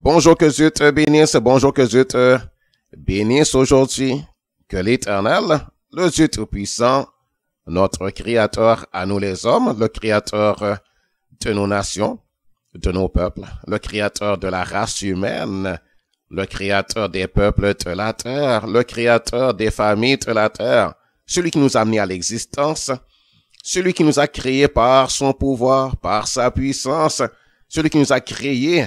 Bonjour, que Dieu te bénisse. Bonjour, que Dieu te bénisse aujourd'hui. Que l'Éternel, le Dieu Tout-Puissant, notre Créateur à nous les hommes, le Créateur de nos nations, de nos peuples, le Créateur de la race humaine, le Créateur des peuples de la terre, le Créateur des familles de la terre, celui qui nous a amenés à l'existence, celui qui nous a créés par son pouvoir, par sa puissance, celui qui nous a créés.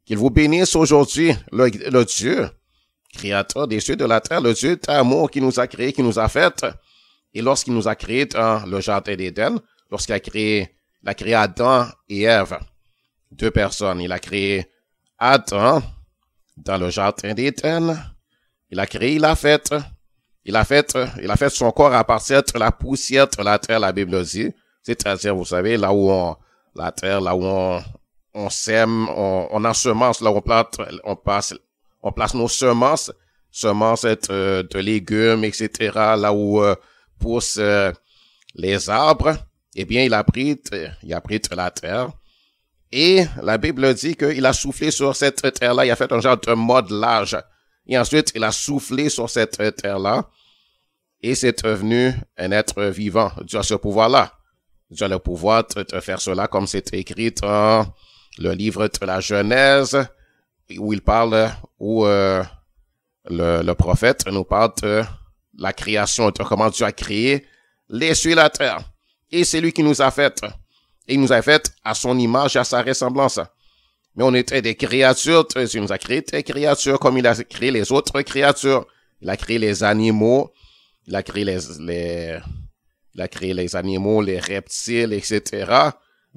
Qu'il vous bénisse aujourd'hui, le Dieu, Créateur des cieux de la terre, le Dieu d'amour qui nous a créés, qui nous a fait. Et lorsqu'il nous a créés dans le jardin d'Éden, lorsqu'il a créé Adam et Ève, deux personnes. Il a créé Adam dans le jardin d'Éden. Il a fait son corps à partir de la poussière de la terre, la Bible dit. C'est-à-dire, vous savez, là où on sème, on ensemence, là où on place nos semences de légumes, etc., là où poussent les arbres. Eh bien, il a pris de la terre. Et la Bible dit qu'il a soufflé sur cette terre-là, il a fait un genre de modelage. Et ensuite, il a soufflé sur cette terre-là. Et c'est devenu un être vivant. Dieu a ce pouvoir-là. Dieu a le pouvoir de faire cela comme c'est écrit dans le livre de la Genèse, où il parle, où le prophète nous parle de la création, de comment Dieu a créé les cieux et la terre. Et c'est lui qui nous a fait. Et il nous a fait à son image et à sa ressemblance. Mais on était des créatures. Dieu nous a créé des créatures comme il a créé les autres créatures. Il a créé les animaux. Il a créé les animaux, les reptiles, etc.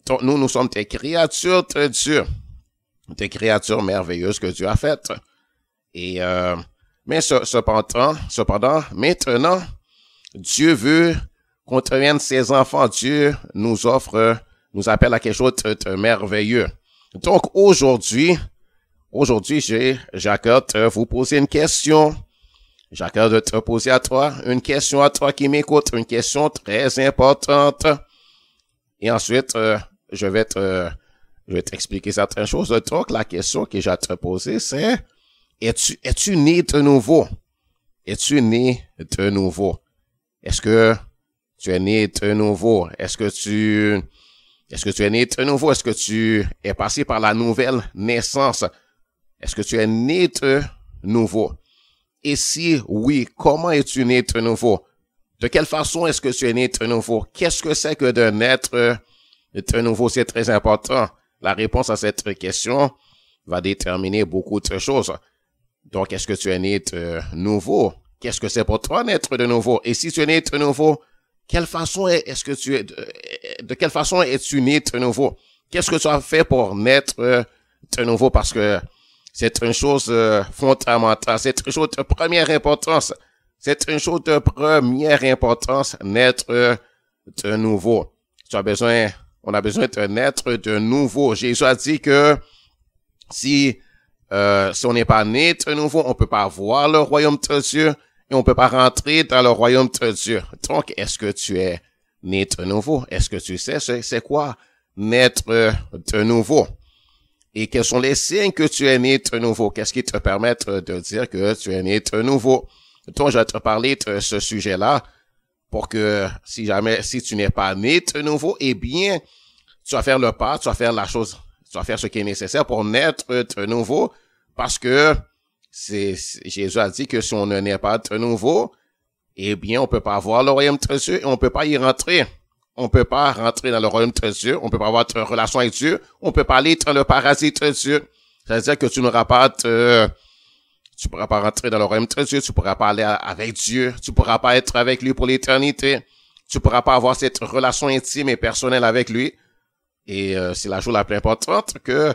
Donc, nous sommes des créatures de Dieu. Des créatures merveilleuses que Dieu a faites. Et, mais cependant, maintenant, Dieu veut qu'on devienne ses enfants. Dieu nous appelle à quelque chose de merveilleux. Donc, aujourd'hui, j'ai à cœur de vous poser une question. J'ai à cœur de te poser une question à toi qui m'écoute, une question très importante. Et ensuite, je vais t'expliquer certaines choses. Donc, la question que j'ai à te poser, c'est, es-tu né de nouveau? Es-tu né de nouveau? Est-ce que tu es né de nouveau? Est-ce que tu es né de nouveau? Est-ce que tu es passé par la nouvelle naissance? Est-ce que tu es né de nouveau? Et si oui, comment es-tu né de nouveau? De quelle façon est-ce que tu es né de nouveau? Qu'est-ce que c'est que de naître de nouveau? C'est très important. La réponse à cette question va déterminer beaucoup de choses. Donc, est-ce que tu es né de nouveau? Qu'est-ce que c'est pour toi naître de nouveau? Et si tu es né de nouveau, de quelle façon es-tu né de nouveau? Qu'est-ce que tu as fait pour naître de nouveau? Parce que c'est une chose fondamentale, c'est une chose de première importance. C'est une chose de première importance, naître de nouveau. On a besoin de naître de nouveau. Jésus a dit que si on n'est pas né de nouveau, on peut pas voir le royaume de Dieu et on peut pas rentrer dans le royaume de Dieu. Donc, est-ce que tu es né de nouveau? Est-ce que tu sais c'est quoi naître de nouveau? Et quels sont les signes que tu es né de nouveau? Qu'est-ce qui te permet de dire que tu es né de nouveau? Donc, je vais te parler de ce sujet-là pour que si tu n'es pas né de nouveau, eh bien, tu vas faire le pas, tu vas faire ce qui est nécessaire pour naître de nouveau parce que Jésus a dit que si on ne naît pas de nouveau, eh bien, on peut pas avoir le royaume de Dieu et on peut pas y rentrer. On peut pas rentrer dans le royaume de Dieu. On peut pas avoir de relation avec Dieu. On peut pas aller dans le paradis de Dieu. C'est-à-dire que tu pourras pas rentrer dans le royaume de Dieu. Tu pourras pas aller avec Dieu. Tu pourras pas être avec lui pour l'éternité. Tu pourras pas avoir cette relation intime et personnelle avec lui. Et c'est la chose la plus importante que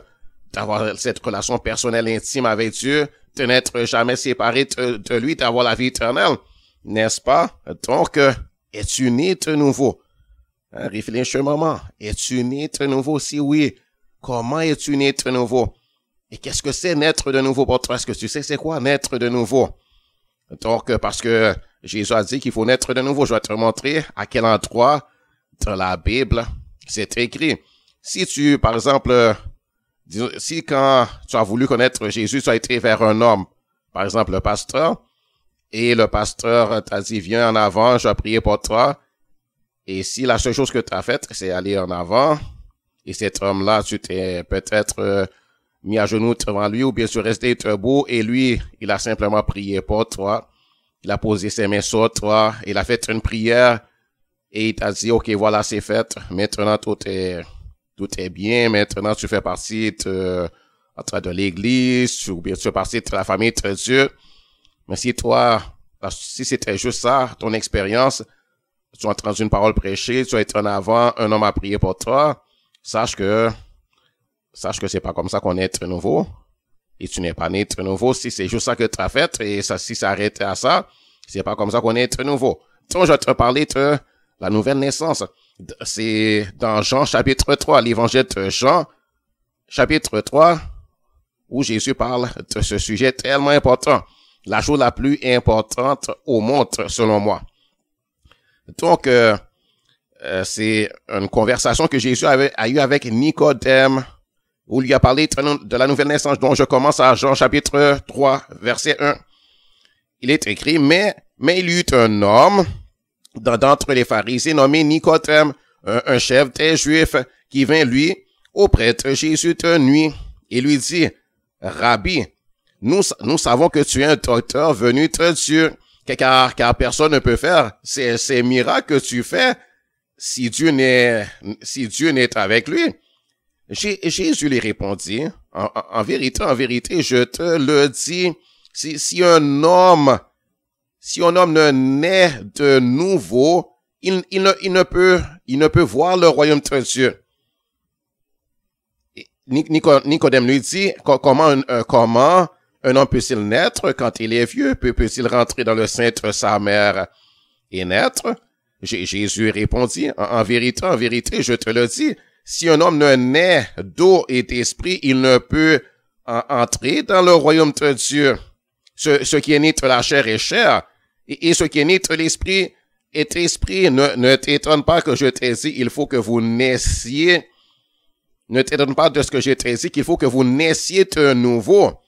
d'avoir cette relation personnelle intime avec Dieu, de n'être jamais séparé de lui, d'avoir la vie éternelle. N'est-ce pas? Donc, es-tu né de nouveau? Réfléchis un moment. Es-tu né de nouveau? Si oui, comment es-tu né de nouveau? Et qu'est-ce que c'est naître de nouveau pour toi? Est-ce que tu sais c'est quoi naître de nouveau? Donc, parce que Jésus a dit qu'il faut naître de nouveau, je vais te montrer à quel endroit dans la Bible c'est écrit. Si tu, par exemple, Disons, si quand tu as voulu connaître Jésus, tu as été vers un homme, par exemple le pasteur, et le pasteur t'a dit, viens en avant, je vais prier pour toi. Et si la seule chose que tu as faite, c'est aller en avant, et cet homme-là, tu t'es peut-être mis à genoux devant lui, ou bien tu es resté debout, et lui, il a simplement prié pour toi. Il a posé ses mains sur toi, il a fait une prière, et il t'a dit, OK, voilà, c'est fait. Maintenant, tout est bien. Maintenant, tu fais partie de l'église, ou bien tu fais partie de la famille de Dieu. Mais si c'était juste ça, ton expérience, tu as entendu une parole prêchée, tu as été en avant, un homme a prié pour toi, sache que c'est pas comme ça qu'on est de nouveau. Et tu n'es pas né de nouveau. Si c'est juste ça que tu as fait, et ça, si ça arrêtait à ça, c'est pas comme ça qu'on est de nouveau. Donc, je vais te parler de la nouvelle naissance. C'est dans Jean chapitre 3, l'évangile de Jean chapitre 3, où Jésus parle de ce sujet tellement important. La chose la plus importante au monde, selon moi. Donc, c'est une conversation que Jésus a eue avec Nicodème, où il lui a parlé de la nouvelle naissance. Donc, je commence à Jean chapitre 3, verset 1. Il est écrit, mais il y eut un homme d'entre les pharisiens nommé Nicodème, un chef des Juifs, qui vint lui auprès de Jésus de nuit et lui dit, Rabbi, nous savons que tu es un docteur venu de Dieu, car personne ne peut faire ces miracles que tu fais si Dieu n'est avec lui. Jésus lui répondit, en vérité, je te le dis, si un homme ne naît de nouveau, il ne peut voir le royaume de Dieu. Nicodème lui dit, comment un homme peut-il naître quand il est vieux? Peut-il rentrer dans le sein de sa mère et naître? Jésus répondit, en vérité, je te le dis, si un homme ne naît d'eau et d'esprit, il ne peut entrer dans le royaume de Dieu. Ce qui est né de la chair est chair, et ce qui est né de l'esprit est esprit. Ne t'étonne pas que je t'ai dit, il faut que vous naissiez. Ne t'étonne pas de ce que je t'ai dit, qu'il faut que vous naissiez de nouveau.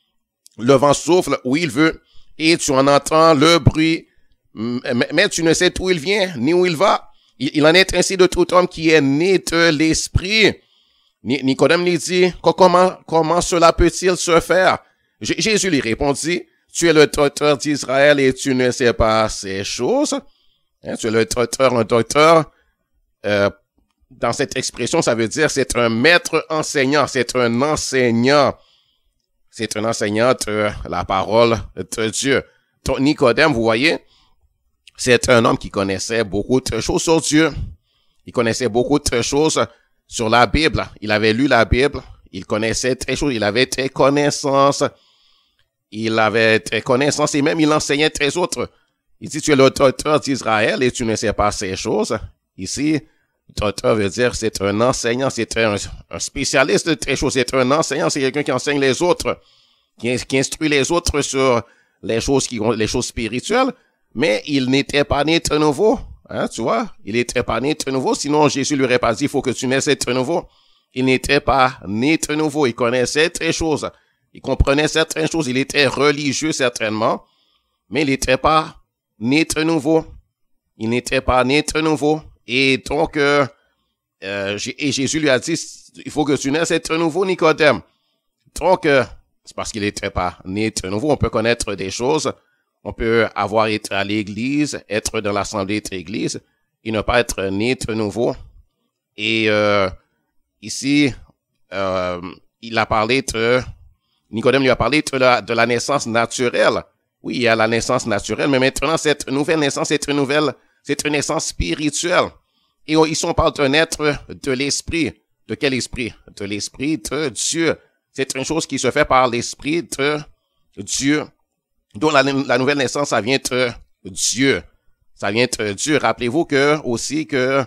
Le vent souffle où il veut, et tu en entends le bruit, mais tu ne sais d'où il vient, ni où il va. Il en est ainsi de tout homme qui est né de l'esprit. Nicodème lui dit, comment cela peut-il se faire? Jésus lui répondit, tu es le docteur d'Israël et tu ne sais pas ces choses. Tu es le docteur, un docteur, dans cette expression, ça veut dire c'est un maître enseignant, c'est un enseignant. C'est un enseignant de la parole de Dieu. Donc, Nicodème, vous voyez, c'est un homme qui connaissait beaucoup de choses sur Dieu. Il connaissait beaucoup de choses sur la Bible. Il avait lu la Bible. Il connaissait des choses. Il avait des connaissances. Et même il enseignait des autres. Il dit, tu es le docteur d'Israël et tu ne sais pas ces choses. Ici, docteur veut dire c'est un enseignant, c'est un spécialiste de des choses. C'est un enseignant, c'est quelqu'un qui enseigne les autres, qui instruit les autres sur les choses spirituelles. Mais il n'était pas né de nouveau. Tu vois, il n'était pas né de nouveau. Sinon, Jésus lui aurait pas dit, il faut que tu naisses de nouveau. Il n'était pas né de nouveau. Il connaissait des choses. Il comprenait certaines choses. Il était religieux, certainement. Mais il n'était pas né de nouveau. Il n'était pas né de nouveau. Et donc, Jésus lui a dit, il faut que tu naisses de nouveau, Nicodème. Donc, c'est parce qu'il n'était pas né de nouveau. On peut connaître des choses. On peut avoir été à l'église, être dans l'assemblée de l'église, et ne pas être né de nouveau. Et ici, Nicodème lui a parlé de la naissance naturelle. Oui, il y a la naissance naturelle, mais maintenant, cette nouvelle naissance, c'est une naissance spirituelle. Et ici, on parle d'un être de l'esprit. De quel esprit? De l'esprit de Dieu. C'est une chose qui se fait par l'esprit de Dieu. Donc, la nouvelle naissance, ça vient de Dieu. Ça vient de Dieu. Rappelez-vous que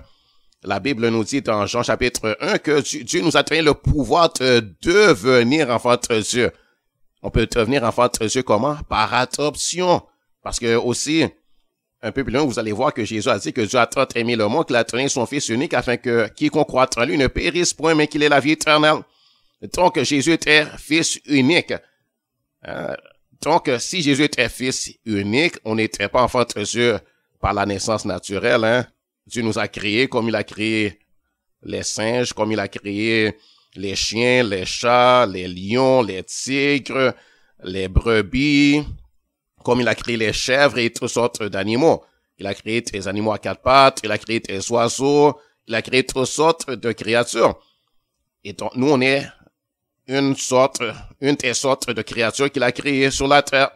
la Bible nous dit dans Jean chapitre 1 que Dieu nous a donné le pouvoir de devenir enfant de Dieu. On peut devenir enfant de Dieu comment? Par adoption. Parce que aussi, un peu plus loin, vous allez voir que Jésus a dit que Dieu a tant aimé le monde qu'il a donné son Fils unique afin que quiconque croit en lui ne périsse point, mais qu'il ait la vie éternelle. Donc, Jésus était fils unique. Donc, si Jésus était fils unique, on n'était pas enfant de Dieu par la naissance naturelle. Hein? Dieu nous a créés comme il a créé les singes, comme il a créé les chiens, les chats, les lions, les tigres, les brebis, comme il a créé les chèvres et toutes sortes d'animaux. Il a créé des animaux à quatre pattes, il a créé des oiseaux, il a créé toutes sortes de créatures. Et donc, nous, on est une des sortes de créatures qu'il a créées sur la terre.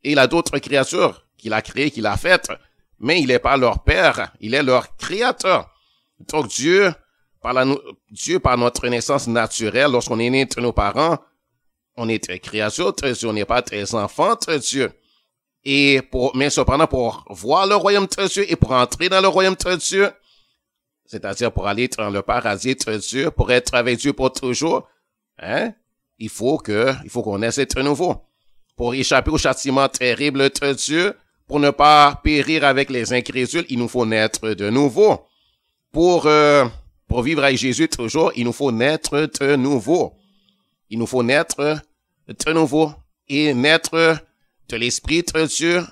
Et il a d'autres créatures qu'il a créées, qu'il a faites, mais il n'est pas leur père, il est leur créateur. Donc, Dieu, par notre naissance naturelle, lorsqu'on est né de nos parents, on est des créatures de Dieu, on n'est pas des enfants de Dieu. Mais cependant, pour voir le royaume de Dieu et pour entrer dans le royaume de Dieu, c'est-à-dire pour aller dans le paradis de Dieu, pour être avec Dieu pour toujours, hein, il faut qu'on naisse de nouveau. Pour échapper au châtiment terrible de Dieu, pour ne pas périr avec les incrédules, il nous faut naître de nouveau. Pour vivre avec Jésus toujours, il nous faut naître de nouveau. Il nous faut naître de nouveau et naître de l'Esprit de Dieu.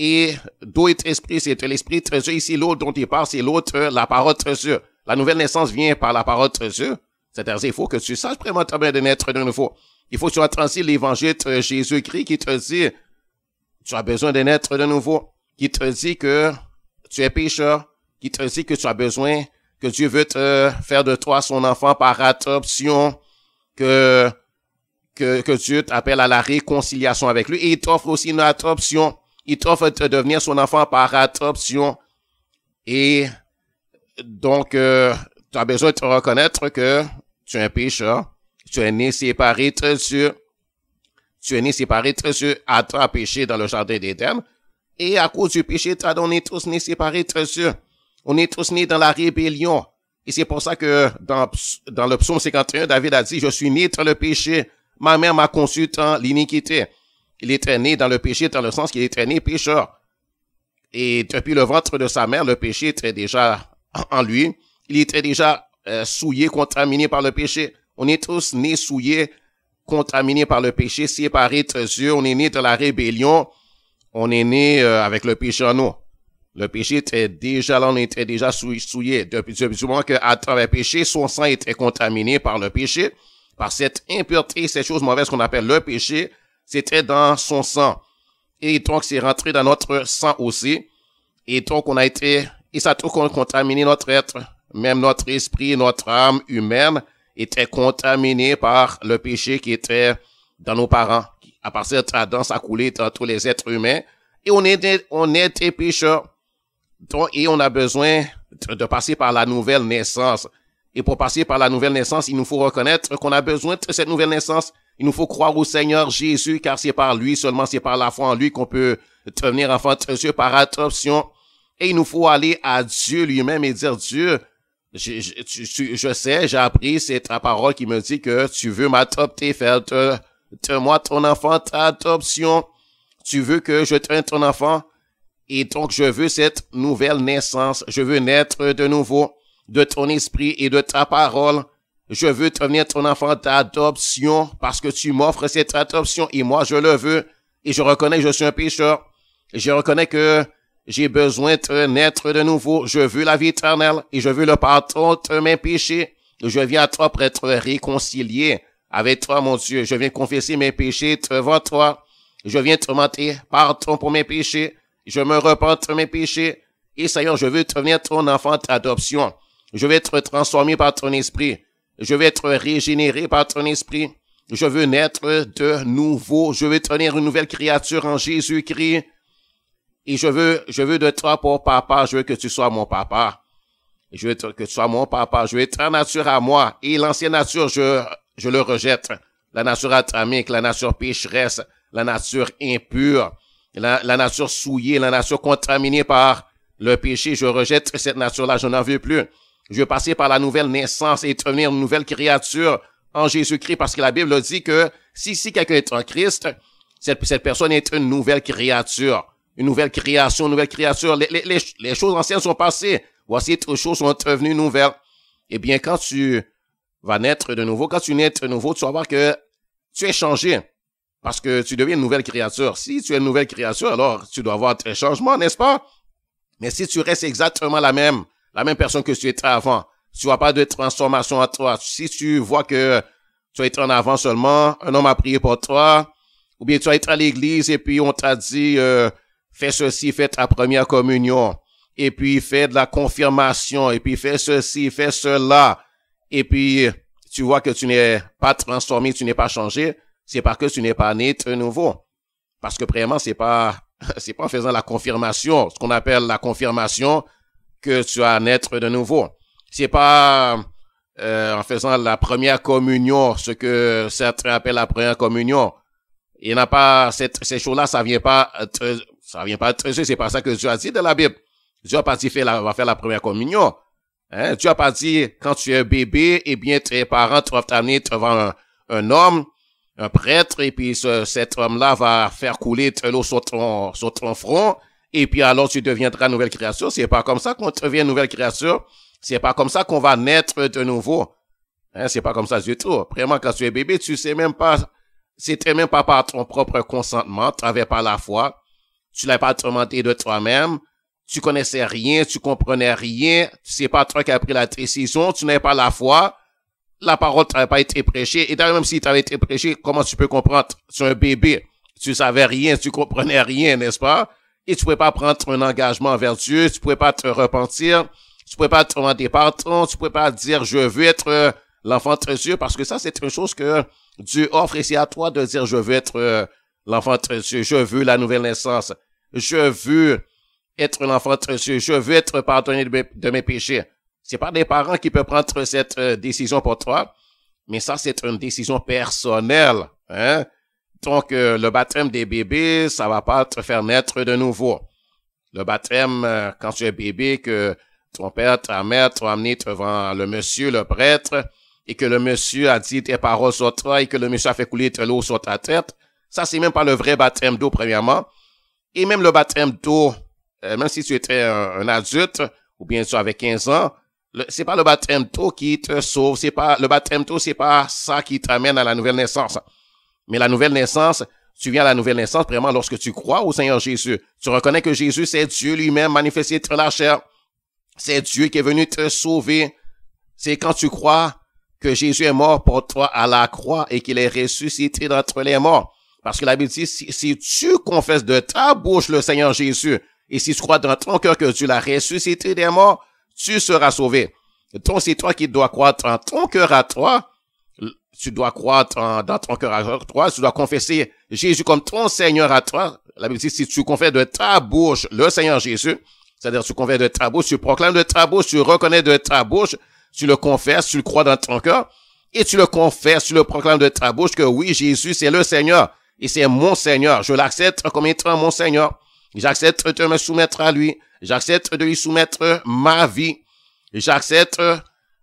Et d'eau et d'esprit, c'est de l'Esprit de Dieu. Ici, l'eau dont il parle, c'est l'eau de la parole de Dieu. La nouvelle naissance vient par la parole de Dieu. C'est-à-dire, il faut que tu saches vraiment bien de naître de nouveau. Il faut que tu entends l'évangile de Jésus-Christ qui te dit, tu as besoin de naître de nouveau. Qui te dit que tu es pécheur. Qui te dit que tu as besoin, que Dieu veut te faire de toi son enfant par adoption. Que Dieu t'appelle à la réconciliation avec lui. Et il t'offre aussi une adoption. Il t'offre de devenir son enfant par adoption. Et donc, tu as besoin de te reconnaître que tu es un pécheur. Tu es né séparé de Dieu. Tu es né séparé de Dieu. Adam a péché dans le jardin d'Éden. Et à cause du péché, on est tous nés séparés de Dieu. On est tous nés dans la rébellion. Et c'est pour ça que dans le psaume 51, David a dit, je suis né dans le péché. Ma mère m'a conçu dans l'iniquité. Il était né dans le péché dans le sens qu'il était né pécheur. Et depuis le ventre de sa mère, le péché était déjà en lui. Il était déjà souillé, contaminé par le péché. On est tous nés souillés, contaminés par le péché, séparés de Dieu. On est né de la rébellion. On est né avec le péché en nous. Le péché était déjà là, on était déjà souillé. Depuis le moment que Adam avait péché, son sang était contaminé par le péché, par cette impureté, cette chose mauvaise qu'on appelle le péché. C'était dans son sang. Et donc, c'est rentré dans notre sang aussi. Et donc, ça a tout contaminé notre être. Même notre esprit, notre âme humaine était contaminée par le péché qui était dans nos parents. À partir d'Adam, ça a coulé dans tous les êtres humains. Et on est des pécheurs. Donc, et on a besoin de passer par la nouvelle naissance. Et pour passer par la nouvelle naissance, il nous faut reconnaître qu'on a besoin de cette nouvelle naissance. Il nous faut croire au Seigneur Jésus, car c'est par lui seulement, c'est par la foi en lui qu'on peut devenir enfant de Dieu par adoption. Et il nous faut aller à Dieu lui-même et dire, Dieu, je sais, j'ai appris, c'est ta parole qui me dit que tu veux m'adopter, faire de moi ton enfant, ta adoption. Tu veux que je devienne ton enfant. Et donc, je veux cette nouvelle naissance. Je veux naître de nouveau de ton esprit et de ta parole. Je veux devenir ton enfant d'adoption parce que tu m'offres cette adoption et moi, je le veux. Et je reconnais que je suis un pécheur. Je reconnais que j'ai besoin de naître de nouveau. Je veux la vie éternelle et je veux le pardon de mes péchés. Je viens à toi pour être réconcilié avec toi, mon Dieu. Je viens confesser mes péchés devant toi. Je viens te demander pardon pour mes péchés. Je me repens de mes péchés. Et Seigneur, je veux devenir ton enfant d'adoption. Je veux être transformé par ton esprit. Je veux être régénéré par ton esprit. Je veux naître de nouveau. Je veux devenir une nouvelle créature en Jésus-Christ. Et je veux de toi pour papa. Je veux que tu sois mon papa. Je veux que tu sois mon papa. Je veux ta nature à moi. Et l'ancienne nature, je le rejette. La nature adamique, la nature pécheresse, la nature impure, la nature souillée, la nature contaminée par le péché. Je rejette cette nature-là. Je n'en veux plus. Je veux passer par la nouvelle naissance et devenir une nouvelle créature en Jésus-Christ parce que la Bible dit que si quelqu'un est en Christ, cette personne est une nouvelle créature. Une nouvelle création, une nouvelle créature. Les choses anciennes sont passées. Voici, toutes choses sont devenues nouvelles. Eh bien, quand tu va naître de nouveau, quand tu nais de nouveau, tu vas voir que tu es changé. Parce que tu deviens une nouvelle créature. Si tu es une nouvelle créature, alors tu dois avoir un changement, n'est-ce pas? Mais si tu restes exactement la même personne que tu étais avant, tu vas pas de transformation à toi. Si tu vois que tu as été en avant seulement, un homme a prié pour toi, ou bien tu as été à l'église et puis on t'a dit, fais ceci, fais ta première communion, et puis fais de la confirmation, et puis fais ceci, fais cela, et puis tu vois que tu n'es pas transformé, tu n'es pas changé, c'est parce que tu n'es pas né de nouveau. Parce que premièrement, c'est pas en faisant la confirmation, ce qu'on appelle la confirmation, que tu vas naître de nouveau. C'est pas en faisant la première communion, ce que certains appellent la première communion. Il n'y a pas ces choses-là, ça vient pas c'est pas ça que Dieu a dit dans la Bible. Dieu a pas dit va faire la première communion. Hein? Dieu a pas dit quand tu es bébé, eh bien tes parents doivent t'amener devant un homme, un prêtre, et puis cet homme-là va faire couler de l'eau sur ton front, et puis alors tu deviendras nouvelle créature. C'est pas comme ça qu'on devient nouvelle créature. C'est pas comme ça qu'on va naître de nouveau. Hein, c'est pas comme ça du tout. Vraiment, quand tu es bébé, c'était même pas par ton propre consentement, tu n'avais pas la foi, tu l'as pas demandé de toi-même, tu connaissais rien, tu comprenais rien, c'est pas toi qui as pris la décision, tu n'avais pas la foi, la parole n'avait pas été prêchée, et d'ailleurs même si tu avais été prêchée, comment tu peux comprendre? Tu es un bébé, tu savais rien, tu comprenais rien, n'est-ce pas? Et tu pouvais pas prendre un engagement envers Dieu, tu pouvais pas te repentir, tu pouvais pas te demander pardon, tu pouvais pas dire je veux être l'enfant de Dieu, parce que ça c'est une chose que Dieu offre, et c'est à toi de dire je veux être l'enfant de Dieu, je veux la nouvelle naissance, je veux être l'enfant de Dieu, je veux être pardonné de mes péchés. C'est pas des parents qui peuvent prendre cette décision pour toi, mais ça c'est une décision personnelle, hein. Donc le baptême des bébés, ça va pas te faire naître de nouveau. Le baptême quand tu es bébé, que ton père, ta mère t'ont amené devant le monsieur, le prêtre, et que le monsieur a dit des paroles sur toi, et que le monsieur a fait couler de l'eau sur ta tête, ça c'est même pas le vrai baptême d'eau premièrement. Et même le baptême d'eau, même si tu étais un adulte, ou bien tu avais 15 ans, c'est pas le baptême d'eau qui te sauve, le baptême d'eau, c'est pas ça qui t'amène à la nouvelle naissance. Mais la nouvelle naissance, tu viens à la nouvelle naissance vraiment lorsque tu crois au Seigneur Jésus. Tu reconnais que Jésus, c'est Dieu lui-même manifesté dans la chair. C'est Dieu qui est venu te sauver. C'est quand tu crois que Jésus est mort pour toi à la croix et qu'il est ressuscité d'entre les morts. Parce que la Bible dit, si tu confesses de ta bouche le Seigneur Jésus, et si tu crois dans ton cœur que Dieu l'a ressuscité des morts, tu seras sauvé. Donc, c'est toi qui dois croire dans ton cœur à toi. Tu dois croire dans ton cœur à toi. Tu dois confesser Jésus comme ton Seigneur à toi. La Bible dit, si tu confesses de ta bouche le Seigneur Jésus, c'est-à-dire tu confesses de ta bouche, tu proclames de ta bouche, tu reconnais de ta bouche, tu le confesses, tu le crois dans ton cœur, et tu le confesses, tu le proclames de ta bouche que oui, Jésus, c'est le Seigneur, et c'est mon Seigneur. Je l'accepte comme étant mon Seigneur. J'accepte de me soumettre à lui. J'accepte de lui soumettre ma vie. J'accepte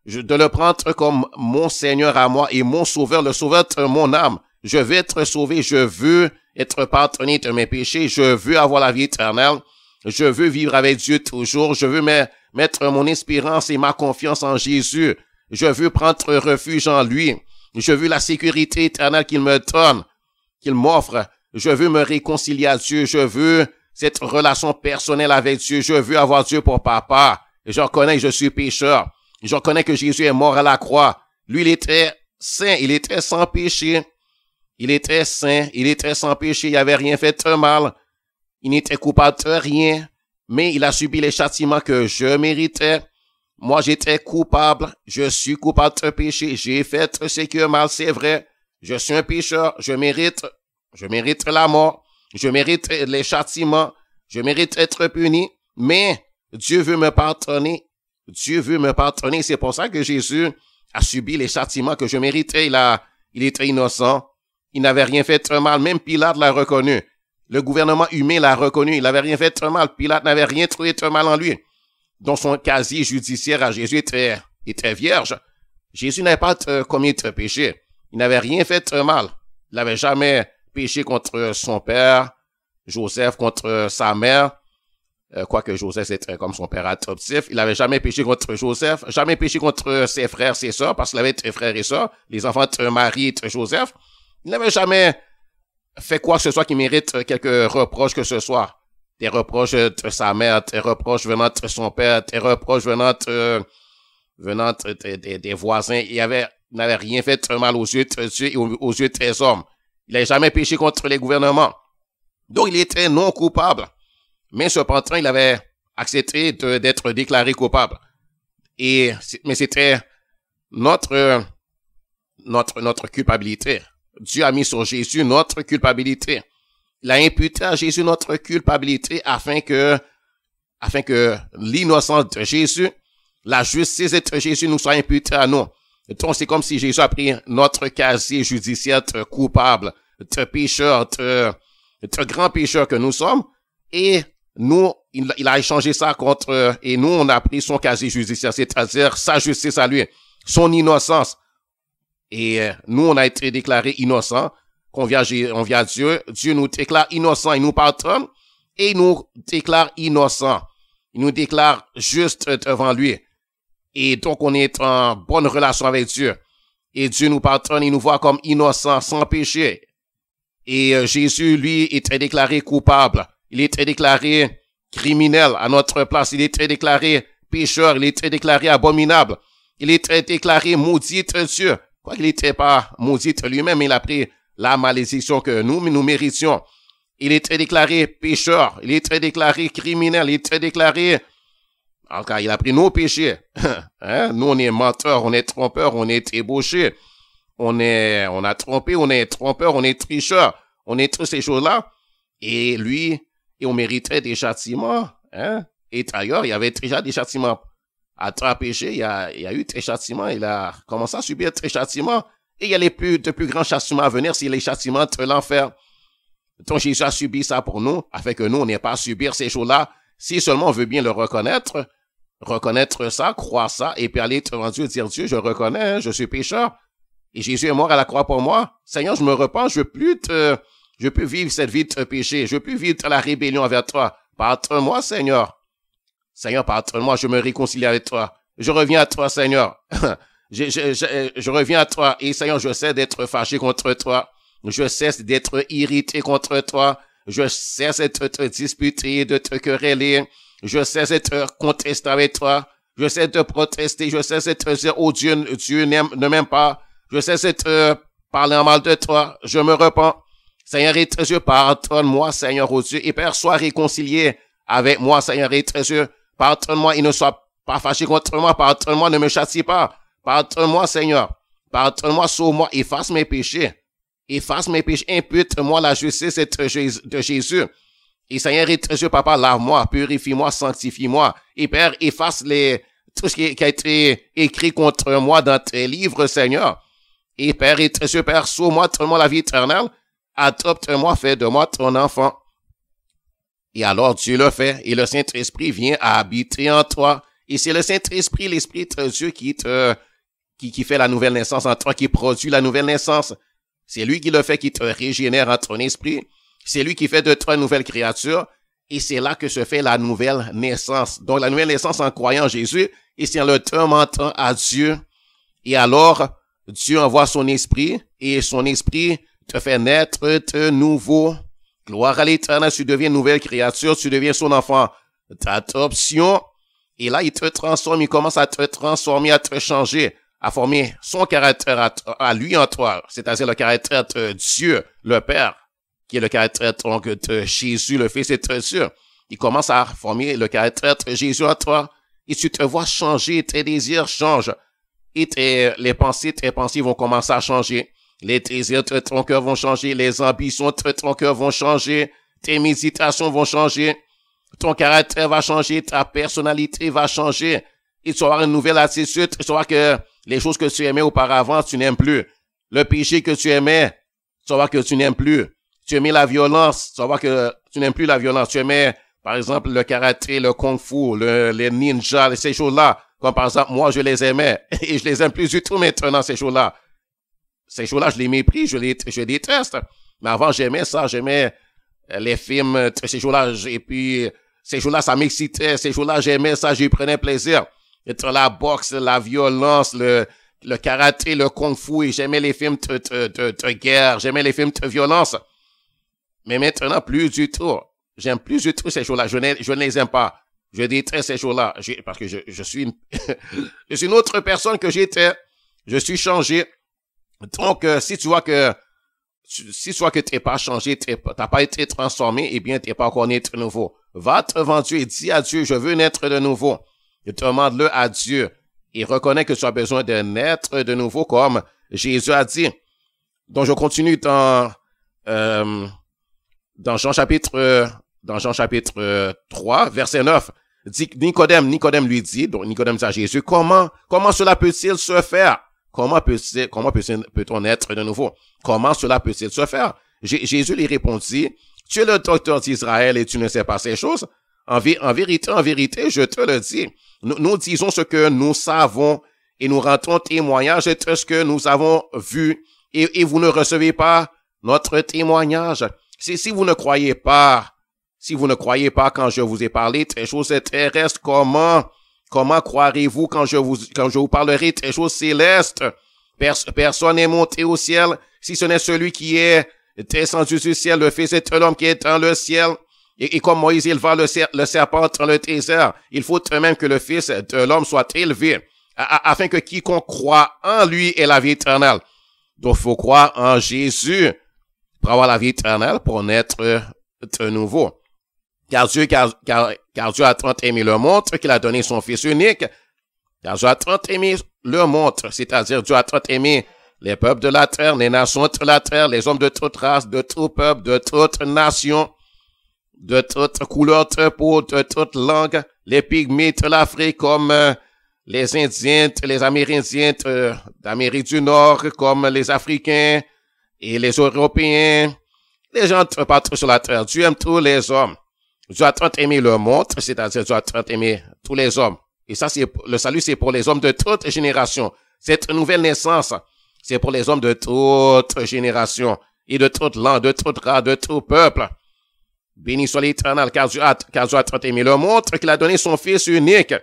de le prendre comme mon Seigneur à moi et mon Sauveur, le Sauveur de mon âme. Je veux être sauvé. Je veux être pardonné de mes péchés. Je veux avoir la vie éternelle. Je veux vivre avec Dieu toujours. Je veux mettre mon espérance et ma confiance en Jésus. Je veux prendre refuge en lui. Je veux la sécurité éternelle qu'il me donne, qu'il m'offre. Je veux me réconcilier à Dieu. Je veux cette relation personnelle avec Dieu. Je veux avoir Dieu pour papa. Je reconnais que je suis pécheur. Je reconnais que Jésus est mort à la croix. Lui, il était saint. Il était sans péché. Il était saint. Il était sans péché. Il n'avait rien fait de mal. Il n'était coupable de rien. Mais il a subi les châtiments que je méritais. Moi, j'étais coupable. Je suis coupable de péché. J'ai fait ce qui est mal, c'est vrai. Je suis un pécheur. Je mérite la mort. Je mérite les châtiments. Je mérite d'être puni. Mais Dieu veut me pardonner. Dieu veut me pardonner. C'est pour ça que Jésus a subi les châtiments que je méritais. Il était innocent. Il n'avait rien fait de mal. Même Pilate l'a reconnu. Le gouvernement humain l'a reconnu. Il n'avait rien fait de mal. Pilate n'avait rien trouvé de mal en lui. Donc son casier judiciaire à Jésus était vierge. Jésus n'avait pas commis de péché. Il n'avait rien fait de mal. Il n'avait jamais péché contre son père, Joseph, contre sa mère. quoique Joseph était comme son père adoptif, il n'avait jamais péché contre Joseph, jamais péché contre ses frères, ses sœurs, parce qu'il avait des frères et sœurs, les enfants de Marie et de Joseph. Il n'avait jamais fait quoi que ce soit qui mérite quelques reproches que ce soit. Des reproches de sa mère, des reproches venant de son père, des reproches venant des voisins. Il n'avait rien fait de mal aux yeux de Dieu et aux yeux des hommes. Il n'avait jamais péché contre les gouvernements. Donc, il était non coupable. Mais cependant, il avait accepté d'être déclaré coupable. Mais c'était notre culpabilité. Dieu a mis sur Jésus notre culpabilité. Il a imputé à Jésus notre culpabilité afin que l'innocence de Jésus, la justice de Jésus nous soit imputée à nous. Donc, c'est comme si Jésus a pris notre casier judiciaire de coupable, de pécheur, de grand pécheur que nous sommes, et nous, il a échangé ça contre, et nous, on a pris son casier judiciaire, c'est-à-dire sa justice à lui, son innocence. Et nous, on a été déclarés innocents, on vient à Dieu, Dieu nous déclare innocents, il nous pardonne, et il nous déclare innocents. Il nous déclare juste devant lui. Et donc, on est en bonne relation avec Dieu. Et Dieu nous pardonne, il nous voit comme innocents, sans péché. Et Jésus, lui, était déclaré coupable. Il était déclaré criminel à notre place. Il était déclaré pécheur. Il était déclaré abominable. Il était déclaré maudit de Dieu. Quoiqu'il n'était pas maudit lui-même, il a pris la malédiction que nous méritions. Il était déclaré pécheur. Il était déclaré criminel. Il était déclaré... Encore, il a pris nos péchés. Hein? Nous, on est menteurs, on est trompeurs, on est ébauchés. On a trompé, on est trompeur, on est tricheur. On est toutes ces choses-là. Et lui, on méritait des châtiments. Hein? Et d'ailleurs, il y avait déjà des châtiments. À travers le péché, il y a eu des châtiments. Il a commencé à subir des châtiments. Et il y a de plus grands châtiments à venir, c'est les châtiments de l'enfer. Donc Jésus a subi ça pour nous, afin que nous, on n'ait pas à subir ces choses-là. Si seulement on veut bien le reconnaître ça, croire ça, et puis aller devant Dieu et dire, Dieu, je reconnais, hein, je suis pécheur. Et Jésus est mort à la croix pour moi. Seigneur, je me repens, je veux plus vivre cette vie de péché. Je veux plus vivre de la rébellion envers toi. Pardonne-moi, Seigneur. Seigneur, pardonne-moi, je me réconcilie avec toi. Je reviens à toi, Seigneur. Je reviens à toi. Et Seigneur, je cesse d'être fâché contre toi. Je cesse d'être irrité contre toi. Je cesse de te disputer, de te quereller. Je cesse de te contester avec toi. Je cesse de protester. Je cesse de te dire, oh Dieu ne m'aime pas. Je cesse de te parler en mal de toi. Je me repens. Seigneur et Dieu, pardonne-moi, Seigneur, oh Dieu. Et Père, sois réconcilié avec moi, Seigneur et Dieu. Pardonne-moi et ne sois pas fâché contre moi. Pardonne-moi, ne me châtie pas. Pardonne-moi, Seigneur. Pardonne-moi, sauve-moi. Efface mes péchés. Efface mes péchés. Impute-moi la justice de Jésus. Et Seigneur et Dieu, Papa, lave-moi, purifie-moi, sanctifie-moi. Et Père, efface tout ce qui a été écrit contre moi dans tes livres, Seigneur. Et Père et Dieu, Père, sauve-moi, donne-moi la vie éternelle. Adopte-moi, fais de moi ton enfant. Et alors Dieu le fait, et le Saint-Esprit vient à habiter en toi. Et c'est le Saint-Esprit, l'Esprit de Dieu qui fait la nouvelle naissance en toi, qui produit la nouvelle naissance. C'est lui qui le fait, qui te régénère en ton esprit. C'est lui qui fait de toi une nouvelle créature. Et c'est là que se fait la nouvelle naissance. Donc la nouvelle naissance en croyant en Jésus, et c'est en le demandant à Dieu. Et alors, Dieu envoie son esprit, et son esprit te fait naître de nouveau. Gloire à l'Éternel, tu deviens une nouvelle créature, tu deviens son enfant d'adoption. Et là, il te transforme, il commence à te transformer, à te changer, à former son caractère à lui en toi, c'est-à-dire le caractère de Dieu, le Père, qui est le caractère donc de Jésus, le Fils et de Dieu. Il commence à former le caractère de Jésus en toi, et tu te vois changer, tes désirs changent, et tes pensées vont commencer à changer. Les désirs de ton cœur vont changer, les ambitions de ton cœur vont changer, tes méditations vont changer, ton caractère va changer, ta personnalité va changer, et tu vas avoir une nouvelle attitude, tu vas voir que les choses que tu aimais auparavant, tu n'aimes plus. Le péché que tu aimais, tu vas voir que tu n'aimes plus. Tu aimais la violence, tu vas voir que tu n'aimes plus la violence. Tu aimais, par exemple, le karaté, le kung-fu, les ninjas, ces choses-là. Comme par exemple, moi, je les aimais, et je les aime plus du tout maintenant, ces choses-là. Ces choses-là, je les méprise, je déteste. Mais avant, j'aimais ça, j'aimais les films, ces choses-là, et puis ces jours-là, ça m'excitait. Ces jours-là, j'aimais ça, j'y prenais plaisir. Entre la boxe, la violence, le karaté, le kung-fu, et j'aimais les films de guerre, j'aimais les films de violence. Mais maintenant, plus du tout. J'aime plus du tout ces jours-là. Je ne les aime pas. Je déteste ces jours-là. Parce que je suis je suis une autre personne que j'étais. Je suis changé. Donc, si tu vois que t'es pas changé, t'as pas été transformé, eh bien, t'es pas encore né de nouveau. Va te vendre et dis à Dieu, je veux naître de nouveau. Et demande-le à Dieu. Et reconnais que tu as besoin de naître de nouveau comme Jésus a dit. Donc, je continue dans Jean chapitre 3, verset 9. Nicodème lui dit, donc Nicodème dit à Jésus, comment cela peut-il se faire? Comment peut-on être de nouveau? Comment cela peut-il se faire? Jésus lui répondit, tu es le docteur d'Israël et tu ne sais pas ces choses? En vérité, je te le dis. Nous disons ce que nous savons et nous rendons témoignage de ce que nous avons vu et vous ne recevez pas notre témoignage. Si vous ne croyez pas quand je vous ai parlé des choses terrestres, comment croirez-vous quand je vous parlerai des choses célestes? Personne n'est monté au ciel, si ce n'est celui qui est descendu du ciel, le Fils de l'homme qui est dans le ciel. Et comme Moïse éleva le serpent dans le désert, il faut même que le Fils de l'homme soit élevé, afin que quiconque croit en lui ait la vie éternelle. Donc, il faut croire en Jésus pour avoir la vie éternelle, pour naître de nouveau. Car Dieu a tant aimé le monde qu'il a donné son Fils unique. Car Dieu a tant aimé le monde, c'est-à-dire Dieu a tant aimé les peuples de la terre, les nations de la terre, les hommes de toute race, de tout peuple, de toute nation, de toute couleur de peau, de toute langue, les pygmées de l'Afrique comme les Indiens, les Amérindiens d'Amérique du Nord, comme les Africains et les Européens, les gens partout sur la terre. Dieu aime tous les hommes. Dieu a tant aimé le monde, c'est-à-dire Dieu a tant aimé tous les hommes. Et ça, le salut, c'est pour les hommes de toute génération. Cette nouvelle naissance, c'est pour les hommes de toute génération et de toute langue, de toute race, de tout peuple. Béni soit l'Éternel, car Dieu a tant aimé le monde qu'il a donné son Fils unique.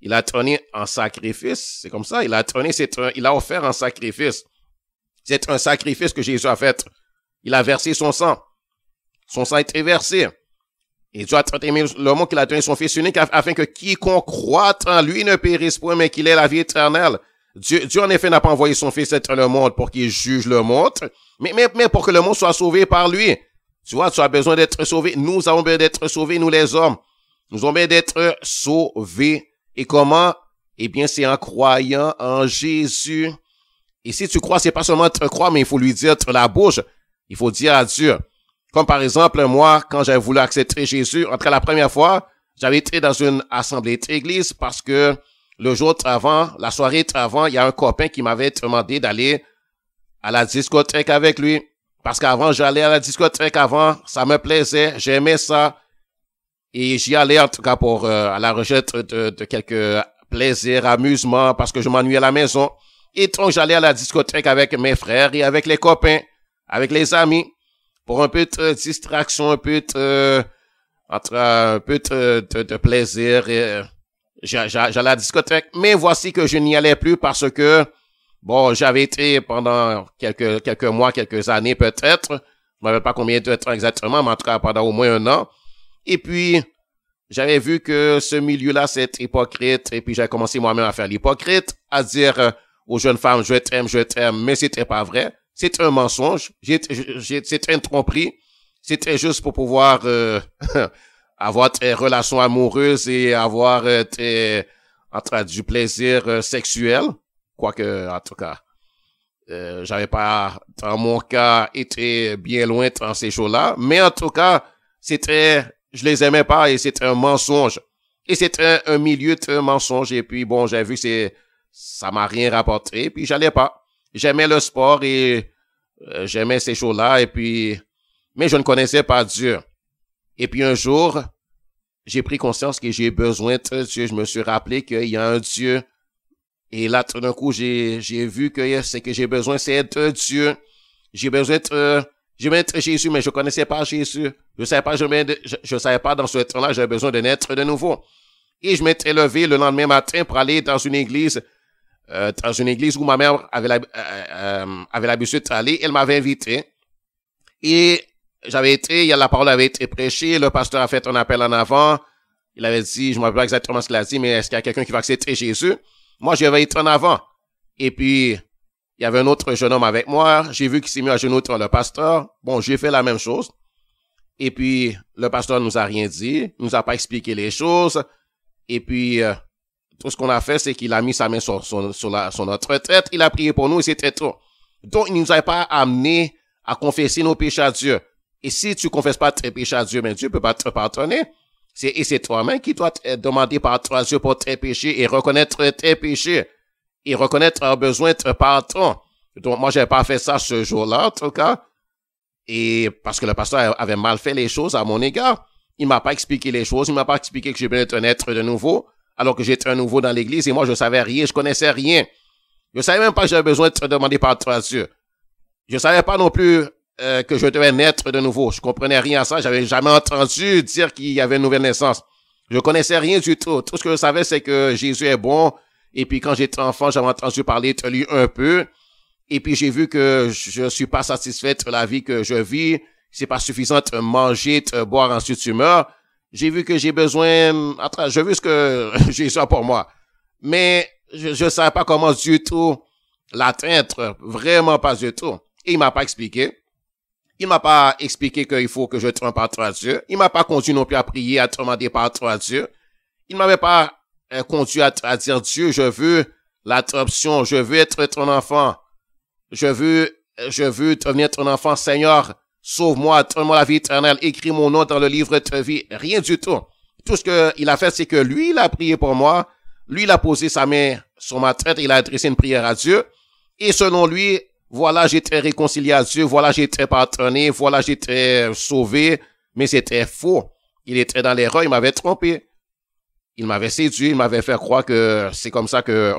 Il a donné en sacrifice, c'est comme ça, il a offert un sacrifice. C'est un sacrifice que Jésus a fait. Il a versé son sang. Son sang a été versé. Et Dieu a tant aimé le monde qu'il a donné son Fils unique afin que quiconque croit en lui ne périsse point, mais qu'il ait la vie éternelle. Dieu en effet n'a pas envoyé son Fils dans le monde pour qu'il juge le monde, mais pour que le monde soit sauvé par lui. Tu vois, tu as besoin d'être sauvé. Nous avons besoin d'être sauvés, nous les hommes. Nous avons besoin d'être sauvés. Et comment? Eh bien, c'est en croyant en Jésus. Et si tu crois, c'est pas seulement te croire, mais il faut lui dire de la bouche. Il faut dire à Dieu. Comme par exemple, moi, quand j'avais voulu accepter Jésus, entre la première fois, j'avais été dans une assemblée d'église parce que le jour avant, la soirée avant, il y a un copain qui m'avait demandé d'aller à la discothèque avec lui. Parce qu'avant, j'allais à la discothèque avant, ça me plaisait, j'aimais ça. Et j'y allais en tout cas pour à la recherche de quelques plaisirs, amusements, parce que je m'ennuyais à la maison. Et donc, j'allais à la discothèque avec mes frères et avec les copains, avec les amis, pour un peu de distraction, un peu de plaisir. J'allais à la discothèque, mais voici que je n'y allais plus parce que, bon, j'avais été pendant quelques mois, quelques années peut-être, je ne me rappelle pas combien de temps exactement, mais en tout cas pendant au moins un an. Et puis, j'avais vu que ce milieu-là, c'est hypocrite, et puis j'ai commencé moi-même à faire l'hypocrite, à dire aux jeunes femmes, je t'aime, mais c'était pas vrai. C'était un mensonge, c'était une tromperie, c'était juste pour pouvoir avoir des relations amoureuses et avoir du plaisir sexuel, quoique, en tout cas, j'avais pas, dans mon cas, été bien loin dans ces choses-là, mais en tout cas, je les aimais pas et c'était un mensonge. Et c'était un milieu de mensonge et puis bon, j'ai vu que ça m'a rien rapporté, puis j'allais pas. J'aimais le sport et j'aimais ces choses-là et puis, mais je ne connaissais pas Dieu. Et puis un jour, j'ai pris conscience que j'ai besoin de Dieu. Je me suis rappelé qu'il y a un Dieu. Et là, tout d'un coup, j'ai vu que ce que j'ai besoin, c'est de Dieu. J'ai besoin Je venais d'être Jésus, mais je connaissais pas Jésus. Je savais pas, je savais pas dans ce temps-là, j'avais besoin de naître de nouveau. Et je m'étais levé le lendemain matin pour aller dans une église où ma mère avait l'habitude d'aller. Elle m'avait invité. Et la parole avait été prêchée, le pasteur a fait un appel en avant. Il avait dit, je ne me rappelle pas exactement ce qu'il a dit, mais est-ce qu'il y a quelqu'un qui va accepter Jésus? Moi, je vais être en avant. Et puis, il y avait un autre jeune homme avec moi. J'ai vu qu'il s'est mis à genoux devant le pasteur. Bon, j'ai fait la même chose. Et puis, le pasteur nous a rien dit, nous a pas expliqué les choses. Et puis, tout ce qu'on a fait, c'est qu'il a mis sa main sur notre tête. Il a prié pour nous et c'était tout. Donc, il nous a pas amené à confesser nos péchés à Dieu. Et si tu confesses pas tes péchés à Dieu, mais Dieu peut pas te pardonner. C'est toi-même qui dois demander pardon à Dieu pour tes péchés et reconnaître tes péchés. Et reconnaître un besoin de pardon. Donc, moi, j'ai pas fait ça ce jour-là, en tout cas. Et parce que le pasteur avait mal fait les choses à mon égard. Il m'a pas expliqué les choses. Il m'a pas expliqué que j'ai besoin d'être un être de nouveau. Alors que j'étais un nouveau dans l'église et moi, je savais rien. Je connaissais rien. Je savais même pas que j'avais besoin de demander pardon à Dieu. Je savais pas non plus que je devais naître de nouveau. Je comprenais rien à ça. J'avais jamais entendu dire qu'il y avait une nouvelle naissance. Je connaissais rien du tout. Tout ce que je savais, c'est que Jésus est bon. Et puis, quand j'étais enfant, j'avais entendu parler de lui un peu. Et puis, j'ai vu que je suis pas satisfait de la vie que je vis. C'est pas suffisant de manger, de boire, ensuite tu meurs. J'ai vu que j'ai besoin, j'ai vu ce que Jésus a pour moi. Mais, je savais pas comment du tout l'atteindre. Vraiment pas du tout. Et il m'a pas expliqué. Il m'a pas expliqué qu'il faut que je demande pardon à Dieu. Il m'a pas conduit non plus à prier, à demander pardon à Dieu. Il m'avait pas conduit à dire Dieu, je veux l'adoption, je veux être ton enfant. Je veux devenir ton enfant, Seigneur. Sauve-moi, donne-moi la vie éternelle. Écris mon nom dans le livre de vie. Rien du tout. Tout ce qu'il a fait, c'est que lui, il a prié pour moi. Lui, il a posé sa main sur ma tête. Il a adressé une prière à Dieu. Et selon lui, voilà, j'étais réconcilié à Dieu. Voilà, j'étais pardonné. Voilà, j'étais sauvé. Mais c'était faux. Il était dans l'erreur. Il m'avait trompé. Il m'avait séduit. Il m'avait fait croire que c'est comme ça que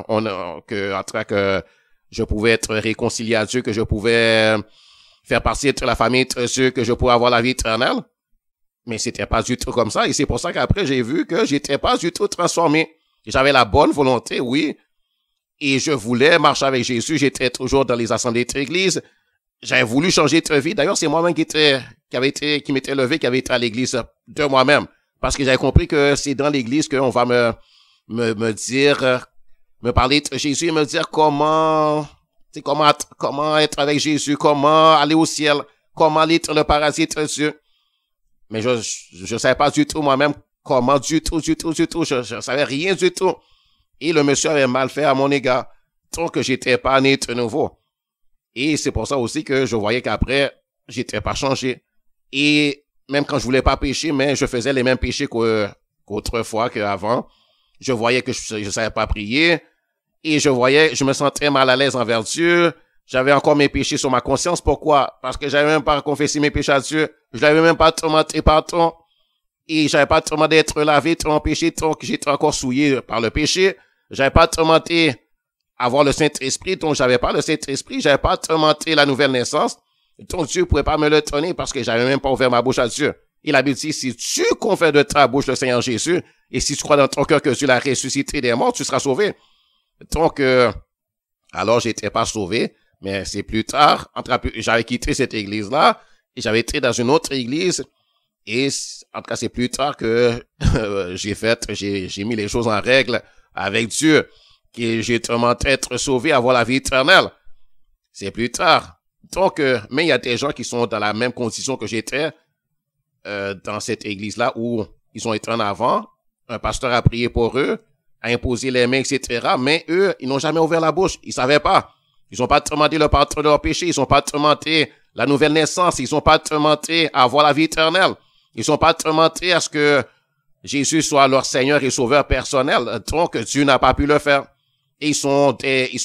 je pouvais être réconcilié à Dieu, que je pouvais faire partie de la famille de Dieu, que je pouvais avoir la vie éternelle. Mais c'était pas du tout comme ça. Et c'est pour ça qu'après, j'ai vu que j'étais pas du tout transformé. J'avais la bonne volonté, oui. Et je voulais marcher avec Jésus. J'étais toujours dans les assemblées de l'église. J'avais voulu changer de vie. D'ailleurs, c'est moi-même qui m'étais levé, qui avait été à l'église de moi-même. Parce que j'avais compris que c'est dans l'église qu'on va me dire, me parler de Jésus et me dire comment être avec Jésus, comment aller au ciel, comment aller dans le paradis de Dieu. Mais je savais pas du tout moi-même comment du tout. Je savais rien du tout. Et le monsieur avait mal fait à mon égard. Donc, j'étais pas né de nouveau. Et c'est pour ça aussi que je voyais qu'après, j'étais pas changé. Et même quand je voulais pas pécher, mais je faisais les mêmes péchés qu'autrefois, qu'avant. Je voyais que je savais pas prier. Et je me sentais mal à l'aise envers Dieu. J'avais encore mes péchés sur ma conscience. Pourquoi? Parce que j'avais même pas confessé mes péchés à Dieu. Je l'avais même pas demandé pardon. Et j'avais pas demandé d'être lavé de mon péché, donc j'étais encore souillé par le péché. J'avais pas demandé avoir le Saint-Esprit, donc j'avais pas le Saint-Esprit. J'avais pas demandé la nouvelle naissance. Donc Dieu pouvait pas me le donner parce que j'avais même pas ouvert ma bouche à Dieu. Il a dit, si tu confères de ta bouche le Seigneur Jésus, et si tu crois dans ton cœur que Dieu l'a ressuscité des morts, tu seras sauvé. Donc, alors j'étais pas sauvé, mais c'est plus tard, j'avais quitté cette église-là, et j'avais été dans une autre église, et en tout cas c'est plus tard que j'ai mis les choses en règle avec Dieu, que j'ai demandé être sauvé, avoir la vie éternelle. C'est plus tard. Donc, mais il y a des gens qui sont dans la même condition que j'étais dans cette église-là où ils ont été en avant. Un pasteur a prié pour eux, a imposé les mains, etc. Mais eux, ils n'ont jamais ouvert la bouche. Ils savaient pas. Ils n'ont pas demandé le pardon de leurs péchés. Ils n'ont pas demandé la nouvelle naissance. Ils n'ont pas demandé à avoir la vie éternelle. Ils n'ont pas demandé à ce que Jésus soit leur Seigneur et Sauveur personnel. Donc, Dieu n'a pas pu le faire. Et ils sont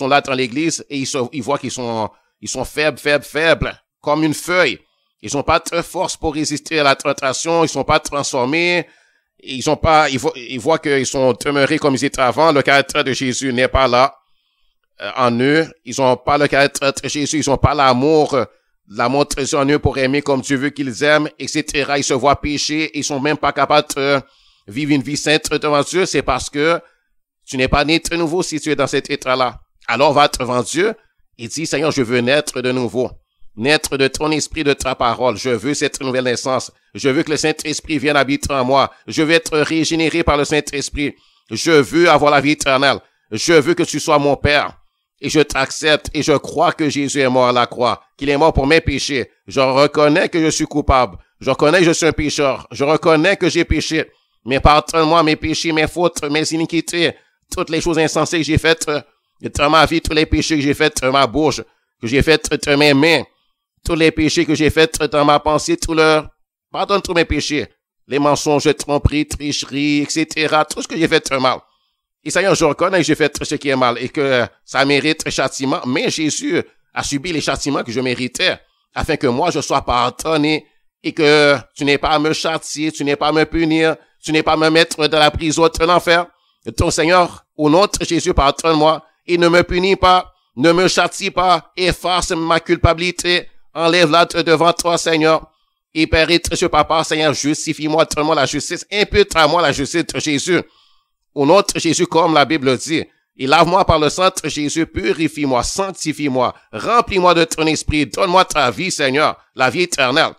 là dans l'église et ils voient qu'ils sont faibles, comme une feuille. Ils n'ont pas de force pour résister à la tentation. Ils sont pas transformés. Ils voient qu'ils sont demeurés comme ils étaient avant. Le caractère de Jésus n'est pas là en eux. Ils n'ont pas le caractère de Jésus. Ils n'ont pas l'amour la montre en eux pour aimer comme Dieu veut qu'ils aiment, etc. Ils se voient pécher, ils sont même pas capables de vivre une vie sainte devant Dieu. C'est parce que tu n'es pas né de nouveau si tu es dans cet état-là. Alors va devant Dieu et dis, Seigneur, je veux naître de nouveau. Naître de ton esprit, de ta parole. Je veux cette nouvelle naissance. Je veux que le Saint-Esprit vienne habiter en moi. Je veux être régénéré par le Saint-Esprit. Je veux avoir la vie éternelle. Je veux que tu sois mon Père. Et je t'accepte et je crois que Jésus est mort à la croix, qu'il est mort pour mes péchés. Je reconnais que je suis coupable. Je reconnais que je suis un pécheur. Je reconnais que j'ai péché. Mais pardonne-moi mes péchés, mes fautes, mes iniquités, toutes les choses insensées que j'ai faites dans ma vie, tous les péchés que j'ai faits dans ma bouche, que j'ai faits dans mes mains, tous les péchés que j'ai faits dans ma pensée, pardonne tous mes péchés, les mensonges, tromperies, tricheries, etc., tout ce que j'ai fait de mal. Et Seigneur, je reconnais que j'ai fait ce qui est mal et que ça mérite châtiment, mais Jésus a subi les châtiments que je méritais, afin que moi je sois pardonné et que tu n'aies pas à me châtier, tu n'aies pas à me punir, tu n'aies pas à me mettre dans la prison de l'enfer. Ton Seigneur, au nom de Jésus, pardonne-moi et ne me punis pas, ne me châtie pas, efface ma culpabilité, enlève-la devant toi, Seigneur. Et Père éternel, Papa, Seigneur, justifie-moi, donne-moi la justice, impute à moi la justice de Jésus. Au nom de Jésus, comme la Bible dit, et lave-moi par le sang de Jésus, purifie-moi, sanctifie-moi, remplis-moi de ton esprit, donne-moi ta vie, Seigneur, la vie éternelle.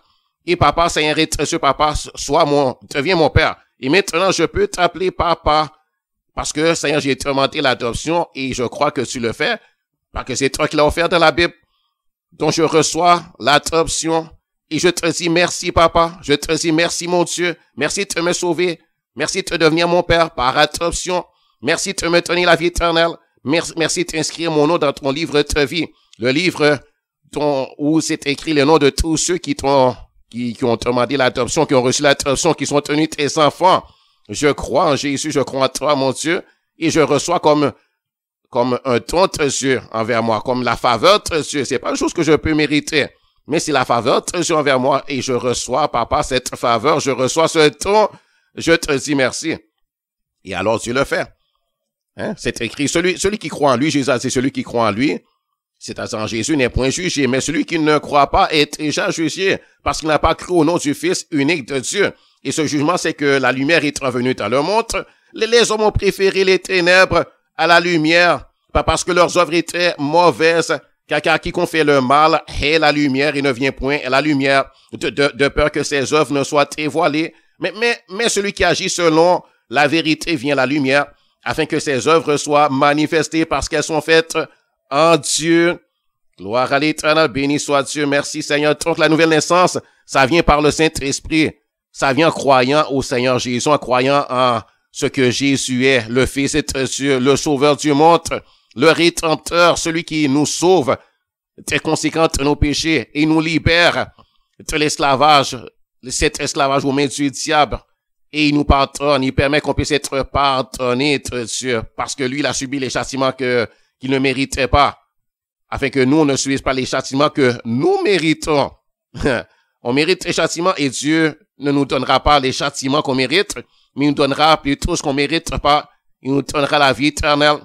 Et Papa, Seigneur, éternel, Papa, deviens mon Père. Et maintenant, je peux t'appeler Papa, parce que, Seigneur, j'ai demandé l'adoption et je crois que tu le fais, parce que c'est toi qui l'as offert dans la Bible. Donc, je reçois l'adoption et je te dis merci, Papa. Je te dis merci, mon Dieu. Merci de me sauver. Merci de devenir mon Père par adoption. Merci de me donner la vie éternelle. Merci d'inscrire mon nom dans ton livre de vie. Le livre où c'est écrit le nom de tous ceux qui ont demandé l'adoption, qui ont reçu l'adoption, qui sont tenus tes enfants. Je crois en Jésus, je crois en toi, mon Dieu, et je reçois comme un don de Dieu envers moi, comme la faveur de Dieu. C'est pas une chose que je peux mériter, mais c'est la faveur de Dieu envers moi, et je reçois, Papa, cette faveur, je reçois ce don. Je te dis merci. Et alors Dieu le fait. Hein? C'est écrit, celui qui croit en lui, Jésus a dit, celui qui croit en lui, c'est-à-dire en Jésus, n'est point jugé, mais celui qui ne croit pas est déjà jugé, parce qu'il n'a pas cru au nom du Fils unique de Dieu. Et ce jugement, c'est que la lumière est revenue dans le monde. Les hommes ont préféré les ténèbres à la lumière, pas parce que leurs œuvres étaient mauvaises, car quiconque fait le mal hait la lumière et ne vient point à la lumière, de peur que ses œuvres ne soient dévoilées. Mais celui qui agit selon la vérité vient à la lumière, afin que ses œuvres soient manifestées parce qu'elles sont faites en Dieu. Gloire à l'Éternel, béni soit Dieu, merci Seigneur. Donc la nouvelle naissance, ça vient par le Saint-Esprit. Ça vient en croyant au Seigneur Jésus, en croyant en ce que Jésus est, le Fils de Dieu, le Sauveur du monde, le Rédempteur, celui qui nous sauve des conséquences de nos péchés et nous libère de l'esclavage, cet esclavage aux mains du diable. Et il nous pardonne, il permet qu'on puisse être pardonné de Dieu, parce que lui, il a subi les châtiments qu'il ne méritait pas, afin que nous, on ne subisse pas les châtiments que nous méritons. On mérite les châtiments et Dieu ne nous donnera pas les châtiments qu'on mérite, mais il nous donnera plutôt ce qu'on mérite pas. Il nous donnera la vie éternelle.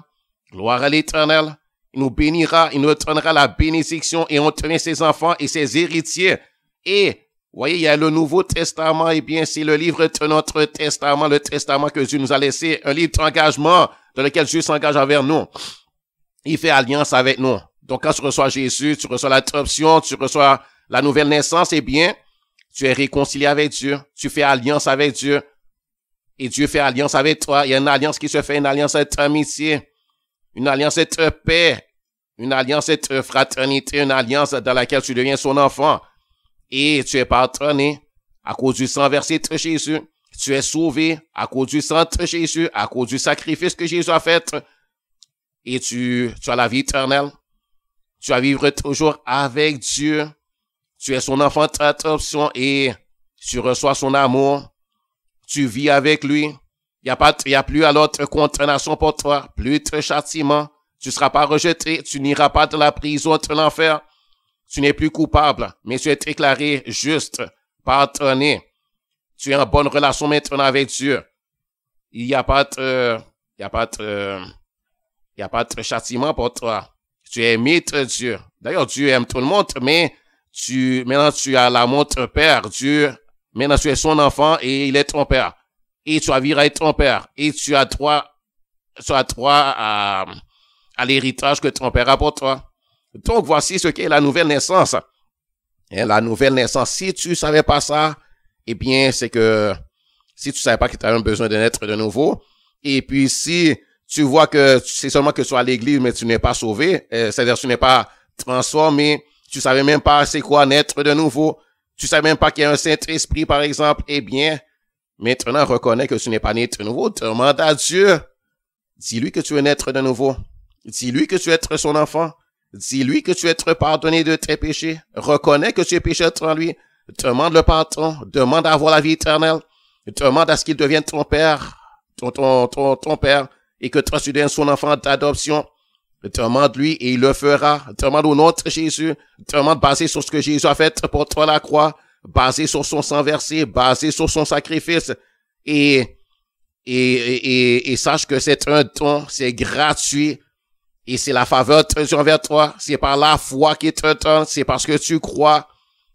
Gloire à l'Éternel. Il nous bénira, il nous donnera la bénédiction et on devient ses enfants et ses héritiers. Et, voyez, il y a le Nouveau Testament, et bien, c'est le livre de notre testament, le testament que Dieu nous a laissé, un livre d'engagement dans lequel Dieu s'engage envers nous. Il fait alliance avec nous. Donc, quand tu reçois Jésus, tu reçois l'adoption, tu reçois la nouvelle naissance, eh bien, tu es réconcilié avec Dieu, tu fais alliance avec Dieu, et Dieu fait alliance avec toi. Il y a une alliance qui se fait, une alliance d'amitié, une alliance de paix, une alliance de fraternité, une alliance dans laquelle tu deviens son enfant. Et tu es pardonné à cause du sang versé de Jésus. Tu es sauvé à cause du sang de Jésus, à cause du sacrifice que Jésus a fait. Et tu as la vie éternelle. Tu vas vivre toujours avec Dieu. Tu es son enfant d'adoption et tu reçois son amour. Tu vis avec lui. Il y a plus alors de condamnation pour toi, plus de châtiment. Tu seras pas rejeté, tu n'iras pas dans la prison de l'enfer. Tu n'es plus coupable, mais tu es déclaré juste, pardonné. Tu es en bonne relation maintenant avec Dieu. Il n'y a pas de châtiment pour toi. Tu es aimé de Dieu. D'ailleurs, Dieu aime tout le monde, mais maintenant tu as l'amour de ton père. Maintenant tu es son enfant et il est ton père. Et tu as viré à être ton père. Et tu as droit à l'héritage que ton père a pour toi. Donc voici ce qu'est la nouvelle naissance. Et la nouvelle naissance, si tu savais pas ça, eh bien c'est que si tu savais pas que tu as besoin de naître de nouveau, et puis si tu vois que c'est seulement que tu es à l'église mais tu n'es pas sauvé, c'est-à-dire tu n'es pas transformé, tu savais même pas c'est quoi naître de nouveau, tu savais même pas qu'il y a un Saint-Esprit par exemple, eh bien maintenant reconnais que tu n'es pas né de nouveau, demande à Dieu, dis-lui que tu veux naître de nouveau, dis-lui que tu veux être son enfant, dis-lui que tu veux être pardonné de tes péchés, reconnais que tu es pécheur en lui, demande le pardon, demande à avoir la vie éternelle, demande à ce qu'il devienne ton père, ton père, et que toi tu deviennes son enfant d'adoption. Demande-lui et il le fera. Demande au nom de Jésus. Demande basé sur ce que Jésus a fait pour toi à la croix, basé sur son sang versé, basé sur son sacrifice. Et sache que c'est un don, c'est gratuit. Et c'est la faveur de Dieu envers toi. C'est par la foi qu'il te donne. C'est parce que tu crois.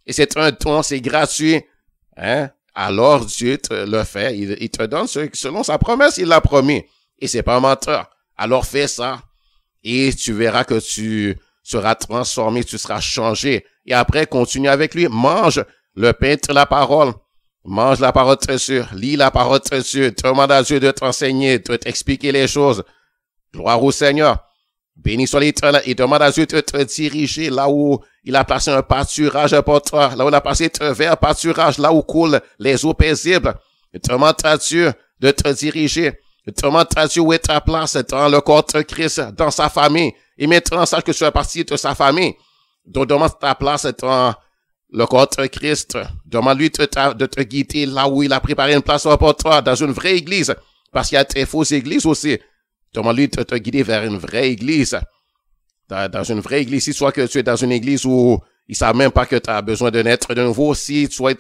Et c'est un don, c'est gratuit. Hein? Alors Dieu te le fait. Il te donne selon sa promesse, il l'a promis. Et c'est pas un menteur. Alors fais ça. Et tu verras que tu seras transformé, tu seras changé. Et après, continue avec lui. Mange le pain de la parole. Mange la parole de Dieu. Lis la parole de Dieu. Demande à Dieu de t'enseigner, de t'expliquer les choses. Gloire au Seigneur. Béni soit l'Éternel. Et demande à Dieu de te diriger là où il a placé un pâturage pour toi. Là où il a placé un vert pâturage. Là où coulent les eaux paisibles. Demande à Dieu de te diriger. Demande à Dieu où est ta place dans le corps de Christ, dans sa famille. Et maintenant, sache que tu fais partie de sa famille. Donc, demande ta place dans le corps de Christ. Demande-lui de te guider là où il a préparé une place pour toi, dans une vraie église. Parce qu'il y a des fausses églises aussi. Demande-lui de te guider vers une vraie église. Dans une vraie église, si soit que tu es dans une église où ils savent même pas que tu as besoin de naître de nouveau, si tu es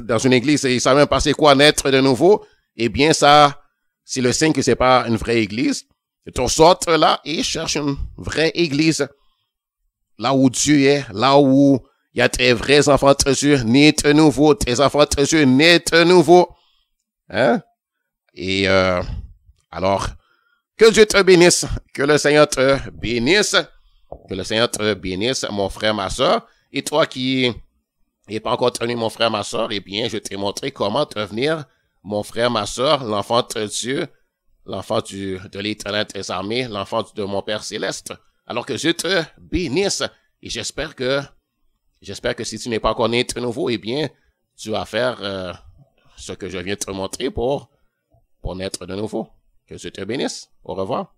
dans une église et ils savent même pas c'est quoi naître de nouveau, eh bien ça, c'est le signe que c'est pas une vraie église. Tu sortes là et cherche une vraie église. Là où Dieu est, là où il y a tes vrais enfants de Dieu, nés de nouveau, tes enfants de Dieu, nés de nouveau. Hein? Et alors, que Dieu te bénisse, que le Seigneur te bénisse, que le Seigneur te bénisse, mon frère, ma soeur. Et toi qui n'es pas encore tenu mon frère, ma soeur, eh bien, je t'ai montré comment devenir mon frère, ma soeur, l'enfant de Dieu, l'enfant de l'Éternel des armées, l'enfant de mon Père céleste. Alors que Dieu te bénisse. Et j'espère que si tu n'es pas encore né de nouveau, eh bien, tu vas faire ce que je viens de te montrer pour naître de nouveau. Que Dieu te bénisse. Au revoir.